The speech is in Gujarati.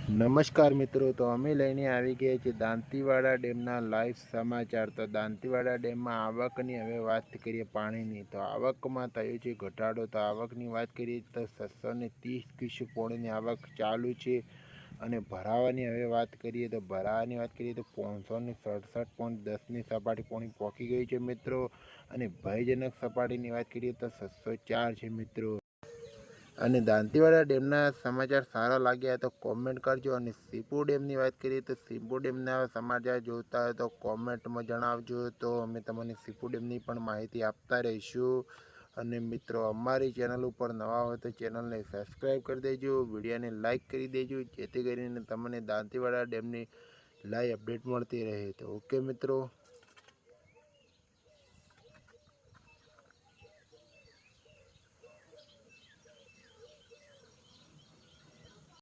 નમસ્કાર મિત્રો, તો અમે લઈને આવી ગયા છીએ દાંતીવાડા ડેમના લાઈવ સમાચાર। તો દાંતીવાડા ડેમમાં આવકની હવે વાત કરીએ પાણીની, તો આવકમાં થયો છે ઘટાડો। તો આવકની વાત કરીએ તો 730 ક્યુસેક પાણીની આવક ચાલુ છે। અને ભરાવાની હવે વાત કરીએ તો 567.10ની સપાટી પાણી પહોંચી ગયું છે મિત્રો। અને ભયજનક સપાટીની વાત કરીએ તો 604 છે મિત્રો। અને દાંતીવાડા ડેમના સમાચાર સારા લાગ્યા તો કોમેન્ટ કરજો। અને સીપુ ડેમની વાત કરીએ તો સીપુ ડેમના સમાચાર જોતા હોય તો કોમેન્ટમાં જણાવજો, તો અમે તમને સીપુ ડેમની પણ માહિતી આપતા રહીશું। અને મિત્રો, અમારી ચેનલ ઉપર નવા હોય તો ચેનલને સબસ્ક્રાઈબ કરી દેજો, વિડીયોને લાઇક કરી દેજો, જેથી કરીને તમને દાંતીવાડા ડેમની લાઈવ અપડેટ મળતી રહે। તો ઓકે મિત્રો।